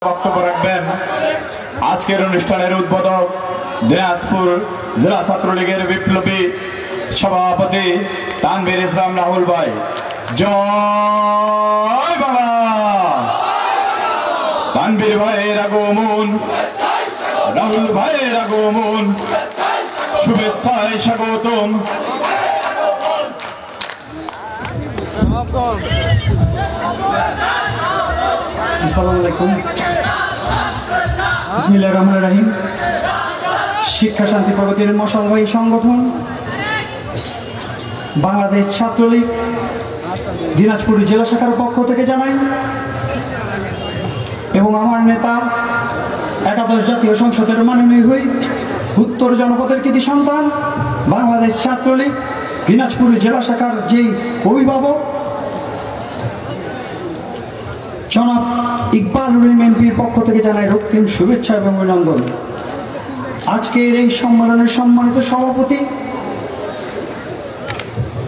বক্তব্য রাখবেন আজকের অনুষ্ঠানের উদ্বোধক দিনাজপুর জেলা ছাত্রলীগের বিপ্লবী সভাপতি তানভীর ইসলাম রাহুল ভাই। জয় বাংলা। তানভীর ভাইয়ের আগমন, রাহুল ভাইয়ের আগমন, শুভেচ্ছায় স্বাগতম। আসসালামু আলাইকুম। বিসমিল্লাহির রহমানির রহিম। শিক্ষা শান্তি প্রগতির মশালবাহী সংগঠন বাংলাদেশ ছাত্রলীগ দিনাজপুর জেলা শাখার পক্ষ থেকে জানাই এবং আমার নেতা একাদশ জাতীয় সংসদের মাননীয় হুইপ উত্তর জনপদের কৃতি সন্তান বাংলাদেশ ছাত্রলীগ দিনাজপুর জেলা শাখার যেই অভিভাবক জনাব ইকবাল রহিম এমপির পক্ষ থেকে জানাই রক্তিম শুভেচ্ছা এবং অভিনন্দন। আজকের এই সম্মেলনের সম্মানিত সভাপতি,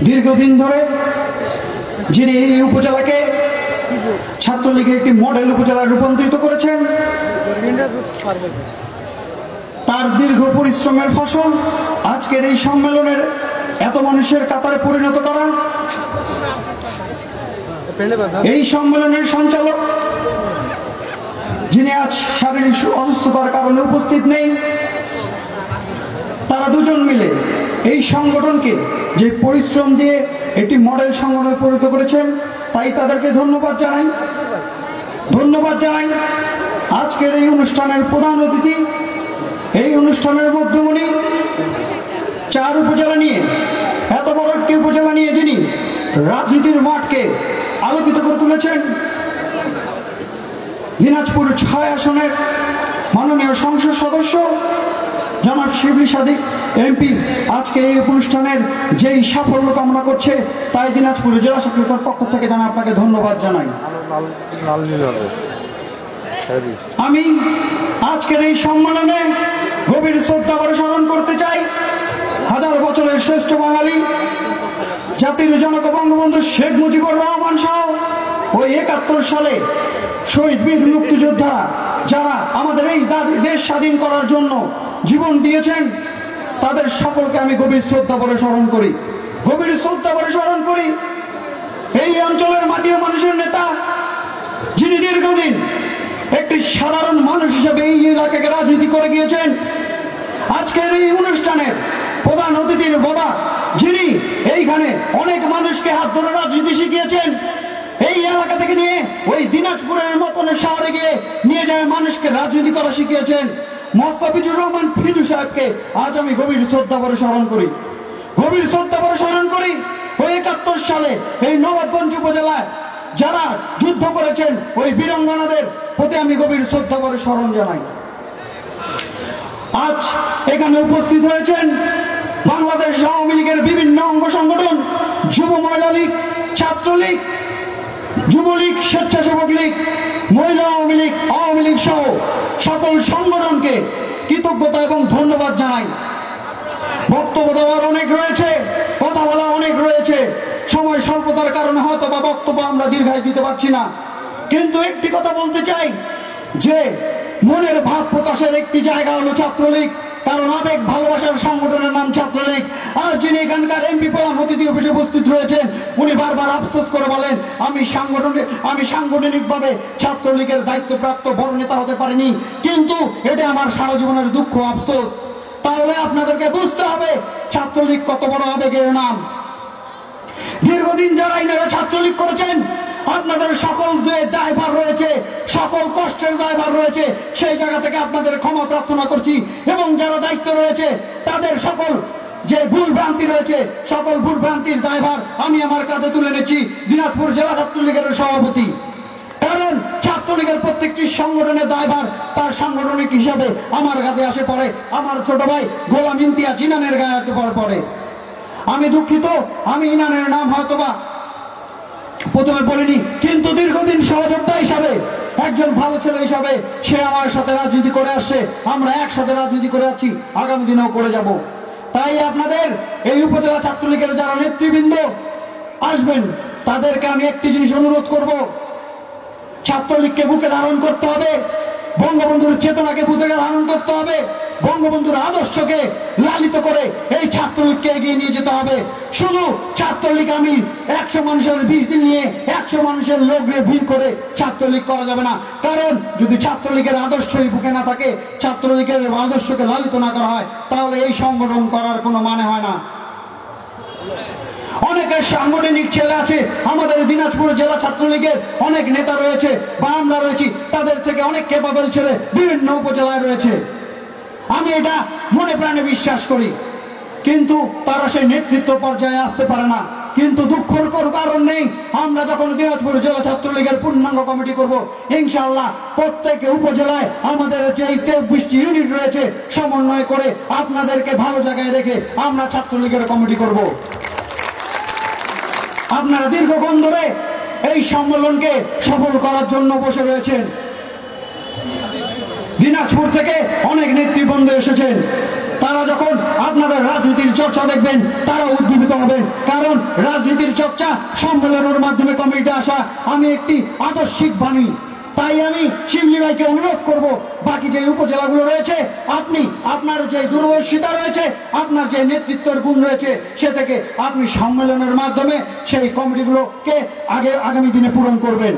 দীর্ঘদিন ধরে যিনি এই উপজেলাকে ছাত্রলীগের একটি মডেল উপজেলায় রূপান্তরিত করেছেন, তার দীর্ঘ পরিশ্রমের ফসল আজকের এই সম্মেলনের এত মানুষের কাতারে পরিণত করা। এই সম্মেলনের সঞ্চালক যিনি আজ শারীরিক অসুস্থতার কারণে উপস্থিত নেই, তারা দুজন মিলে এই সংগঠনকে যে পরিশ্রম দিয়ে একটি মডেল সংগঠনে পরিণত করেছেন, তাই তাদেরকে ধন্যবাদ জানাই। আজকের এই অনুষ্ঠানের প্রধান অতিথি, এই অনুষ্ঠানের মধ্যমণি, চার উপজেলা নিয়ে, এত বড় একটি উপজেলা নিয়ে যিনি রাজনীতির মাঠকে আলোকিত করে তুলেছেন, দিনাজপুর ৬ আসনের মাননীয় সংসদ সদস্য জনাব শিবলি সাদিক এমপি আজকে এই অনুষ্ঠানের যেই সাফল্য কামনা করছে, তাই দিনাজপুর জেলা শাখার পক্ষ থেকে জানা আপনাকে ধন্যবাদ জানাই। আমি আজকের এই সম্মেলনে গভীর শ্রদ্ধা করে স্মরণ করতে চাই হাজার বছরের শ্রেষ্ঠ বাঙালি জাতির জনক বঙ্গবন্ধু শেখ মুজিবুর রহমান সহ ওই ৭১ সালে শহীদ বীর মুক্তিযোদ্ধা যারা আমাদের এই দেশ স্বাধীন করার জন্য জীবন দিয়েছেন, তাদের সকলকে আমি গভীর শ্রদ্ধা করে স্মরণ করি। এই অঞ্চলের মাটি ও মানুষের নেতা, যিনি দীর্ঘদিন একটি সাধারণ মানুষ হিসেবে এই এলাকাকে রাজনীতি করে গিয়েছেন, আজকের এই অনুষ্ঠানের প্রধান অতিথির বাবা, যিনি এইখানে অনেক মানুষকে হাত ধরে রাজনীতি শিখিয়েছেন, এই এলাকা থেকে নিয়ে ওই দিনাজপুরের মতন শহরে গিয়ে নিয়ে যায় মানুষকে রাজনীতি করা শিখিয়েছেন মোস্তাফিজুর রহমান ফিজু সাহেবকে আজ আমি গভীর শ্রদ্ধা করে স্মরণ করি। ওই ৭১ সালে এই নবাবগঞ্জ উপজেলায় যারা যুদ্ধ করেছেন ওই বীরাঙ্গনাদের প্রতি আমি গভীর শ্রদ্ধা করে স্মরণ জানাই। আজ এখানে উপস্থিত হয়েছেন বাংলাদেশ আওয়ামী লীগের বিভিন্ন অঙ্গ সংগঠন, যুব মহিলা লীগ, ছাত্রলীগ, যুবলীগ, স্বেচ্ছাসেবক লীগ, মহিলা আওয়ামী লীগ সহ সকল সংগঠনকে কৃতজ্ঞতা এবং ধন্যবাদ জানাই। বক্তব্য দেওয়ার অনেক রয়েছে, কথা বলা অনেক রয়েছে, সময় স্বল্পতার কারণে হয়তো বা বক্তব্য আমরা দীর্ঘায়িত দিতে পারছি না, কিন্তু একটি কথা বলতে চাই যে মনের ভাব প্রকাশের একটি জায়গা হলো ছাত্রলীগ, কারণ আবেগ ভালোবাসার সংগঠনের নাম ছাত্রলীগ। আর যিনি এখানকার এমপি প্রধান অতিথি অফিসে উপস্থিত রয়েছেন, উনি বারবার আফসোস করে বলেন আমি সাংগঠনিকভাবে ছাত্রলীগের দায়িত্বপ্রাপ্ত বড় নেতা হতে পারিনি, কিন্তু এটা আমার সারা জীবনের দুঃখ, আফসোস। তাহলে আপনাদেরকে বুঝতে হবে ছাত্রলীগ কত বড় আবেগের নাম। দীর্ঘদিন যারা ইনারা ছাত্রলীগ করেছেন, আপনাদের সকল দায়ভার রয়েছে, সকল কষ্টের দায়ভার রয়েছে, সেই জায়গা থেকে আপনাদের ক্ষমা প্রার্থনা করছি। এবং যারা দায়িত্ব রয়েছে তাদের সকল যে ভুল ভ্রান্তি রয়েছে, সকল ভুল ভ্রান্তির দায়ভার আমি আমার কাঁধে তুলে নিচ্ছি দিনাজপুর জেলা ছাত্রলীগের সভাপতি। কারণ ছাত্রলীগের প্রত্যেকটি সংগঠনের দায়ভার তার সাংগঠনিক হিসাবে আমার কাছে আসে পড়ে, আমার ছোট ভাই গোলাম ইমতিয়াজ ইনানের গায়ে পড়ে। আমি দুঃখিত, আমি ইনানের নাম হয়তোবা প্রথমে বলিনি, কিন্তু দীর্ঘদিন সহযোদ্ধা হিসাবে, একজন ভালো ছেলে হিসাবে সে আমার সাথে রাজনীতি করে আসছে, আমরা একসাথে রাজনীতি করে আছি, আগামী দিনেও করে যাব। তাই আপনাদের এই উপজেলা ছাত্রলীগের যারা নেতৃবৃন্দ আসবেন, তাদেরকে আমি একটি জিনিস অনুরোধ করব, ছাত্রলীগকে বুকে ধারণ করতে হবে, বঙ্গবন্ধুর চেতনাকে বুকে ধারণ করতে হবে, বঙ্গবন্ধুর আদর্শকে লালিত করে এই ছাত্রলীগকে এগিয়ে নিয়ে যেতে হবে। শুধু ছাত্রলীগ আমি 100 মানুষের মিছিল নিয়ে 100 মানুষের লোক নিয়ে ভিড় করে ছাত্রলীগ করা যাবে না। কারণ যদি ছাত্রলীগের আদর্শই বুকে না থাকে, ছাত্রলীগের আদর্শকে লালিত না করা হয়, তাহলে এই সংগঠন করার কোনো মানে হয় না। অনেকের সাংগঠনিক ছেলে আছে, আমাদের দিনাজপুর জেলা ছাত্রলীগের অনেক নেতা রয়েছে বা আমরা রয়েছি, তাদের থেকে অনেক ক্যাপাবল ছেলে বিভিন্ন উপজেলায় রয়েছে, আমি এটা মনে প্রাণে বিশ্বাস করি। কিন্তু তারা সেই নেতৃত্ব পর্যায়ে আসতে পারে না। কিন্তু দুঃখের কোনো কারণ নেই, আমরা যখন দিনাজপুর জেলা ছাত্রলীগের পূর্ণাঙ্গ কমিটি করব, ইনশাআল্লাহ প্রত্যেক উপজেলায় আমাদের যে 23টি ইউনিট রয়েছে সমন্বয় করে আপনাদেরকে ভালো জায়গায় রেখে আমরা ছাত্রলীগের কমিটি করব। আপনারা দীর্ঘক্ষণ ধরে এই সম্মেলনকে সফল করার জন্য বসে রয়েছেন। দিনাজপুর থেকে অনেক নেতৃবৃন্দ এসেছেন, তারা যখন আপনাদের রাজনীতির চর্চা দেখবেন তারা উদ্দীপিত হবেন। কারণ রাজনীতির চর্চা সম্মেলনের মাধ্যমে কমিটিতে আসা আমি একটি আদর্শিক বাণী। তাই আমি শিবলি ভাইকে অনুরোধ করব, বাকি যে উপজেলাগুলো রয়েছে আপনি আপনার যে দূরদর্শিতা রয়েছে, আপনার যে নেতৃত্বের গুণ রয়েছে, সে থেকে আপনি সম্মেলনের মাধ্যমে সেই কমিটিগুলোকে আগামী দিনে পূরণ করবেন।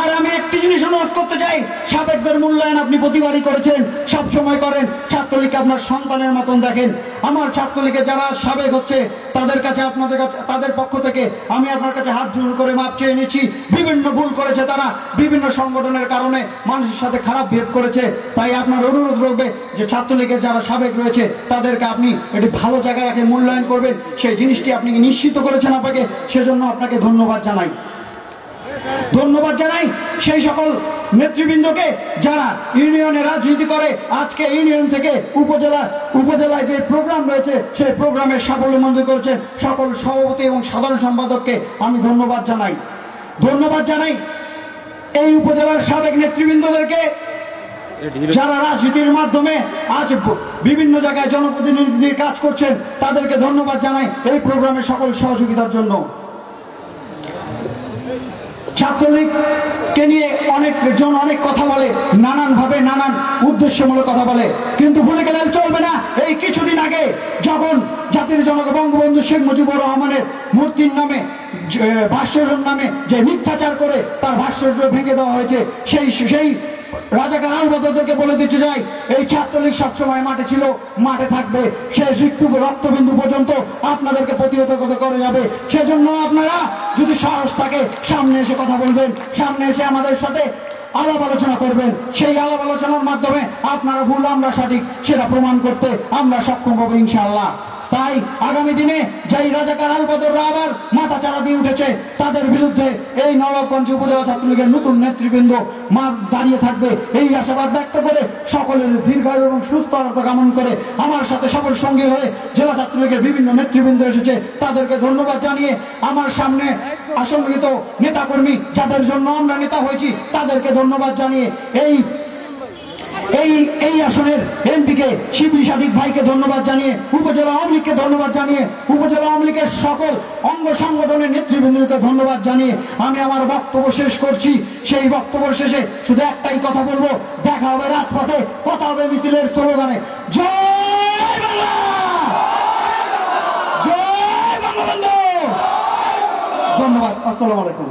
আর আমি একটি জিনিস অনুরোধ করতে চাই, সাবেকদের মূল্যায়ন আপনি প্রতিবারই করেছেন, সব সময় করেন, ছাত্রলীগকে আপনার সন্তানের মতন দেখেন। আমার ছাত্রলীগে যারা সাবেক হচ্ছে তাদের কাছে আপনাদের কাছে তাদের পক্ষ থেকে আমি আপনার কাছে হাত জোড় করে মাপ চেয়ে নিচ্ছি। বিভিন্ন ভুল করেছে তারা, বিভিন্ন সংগঠনের কারণে মানুষের সাথে খারাপ বিহেভ করেছে। তাই আপনার অনুরোধ রইবে যে ছাত্রলীগের যারা সাবেক রয়েছে তাদেরকে আপনি একটি ভালো জায়গায় রাখে মূল্যায়ন করবেন। সেই জিনিসটি আপনি নিশ্চিত করেছেন আপনাকে, সেজন্য আপনাকে ধন্যবাদ জানাই। ধন্যবাদ জানাই সেই সকল নেতৃবৃন্দকে যারা ইউনিয়নে রাজনীতি করে আজকে ইউনিয়ন থেকে উপজেলায় যে প্রোগ্রাম রয়েছে সেই প্রোগ্রামের সাফল্যমণ্ডিত করেছেন। সকল সভাপতি এবং সাধারণ সম্পাদককে আমি ধন্যবাদ জানাই। এই উপজেলার সাবেক নেতৃবৃন্দদেরকে যারা রাজনীতির মাধ্যমে আজ বিভিন্ন জায়গায় জনপ্রতিনিধির কাজ করছেন, তাদেরকে ধন্যবাদ জানাই এই প্রোগ্রামের সকল সহযোগিতার জন্য। ছাত্রলীগকে নিয়ে অনেকজন অনেক কথা বলে, নানানভাবে নানান উদ্দেশ্যমূলক কথা বলে, কিন্তু ভুলে গেলে চলবে না। এই কিছুদিন আগে যখন জাতির জনক বঙ্গবন্ধু শেখ মুজিবুর রহমানের মূর্তির নামে ভাস্কর্যের নামে যে মিথ্যাচার করে তার ভাস্কর্য ভেঙে দেওয়া হয়েছে, সেই রাজাকার আলবদরদেরকে বলে দিতে চাই, এই ছাত্রলীগ সবসময় মাঠে ছিল, মাঠে থাকবে, শেষ রক্তবিন্দু পর্যন্ত আপনাদেরকে প্রতিহত করে যাবে। সেজন্য আপনারা যদি সাহস থাকে সামনে এসে কথা বলবেন, সামনে এসে আমাদের সাথে আলাপ আলোচনা করবেন। সেই আলাপ আলোচনার মাধ্যমে আপনারা ভুল আমরা সঠিক সেটা প্রমাণ করতে আমরা সক্ষম হবো ইনশাআল্লাহ। তাই আগামী দিনে যেই রাজাকার আলবদররা আবার মাথা চাড়া দিয়ে উঠেছে তাদের বিরুদ্ধে এই নবাবগঞ্জ উপজেলা ছাত্রলীগের নতুন নেতৃবৃন্দ দাঁড়িয়ে থাকবে এই আশাবাদ ব্যক্ত করে সকলের দীর্ঘায়ু এবং সুস্থতা কামনা করে আমার সাথে সকল সঙ্গী হয়ে জেলা ছাত্রলীগের বিভিন্ন নেতৃবৃন্দ এসেছে, তাদেরকে ধন্যবাদ জানিয়ে আমার সামনে আসনবিহিত নেতাকর্মী যাদের জন্য আমরা নেতা হয়েছি তাদেরকে ধন্যবাদ জানিয়ে এই আসনের এমপিকে শিবলি সাদিক ভাইকে ধন্যবাদ জানিয়ে, উপজেলা আওয়ামী লীগকে ধন্যবাদ জানিয়ে, উপজেলা আওয়ামী লীগের সকল অঙ্গ সংগঠনের নেতৃবৃন্দকে ধন্যবাদ জানিয়ে আমি আমার বক্তব্য শেষ করছি। সেই বক্তব্য শেষে শুধু একটাই কথা বলবো, দেখা হবে রাজপথে, কথা হবে মিছিলের স্লোগানে, জয় বাংলা, জয় বঙ্গবন্ধু। ধন্যবাদ, আসসালামু আলাইকুম।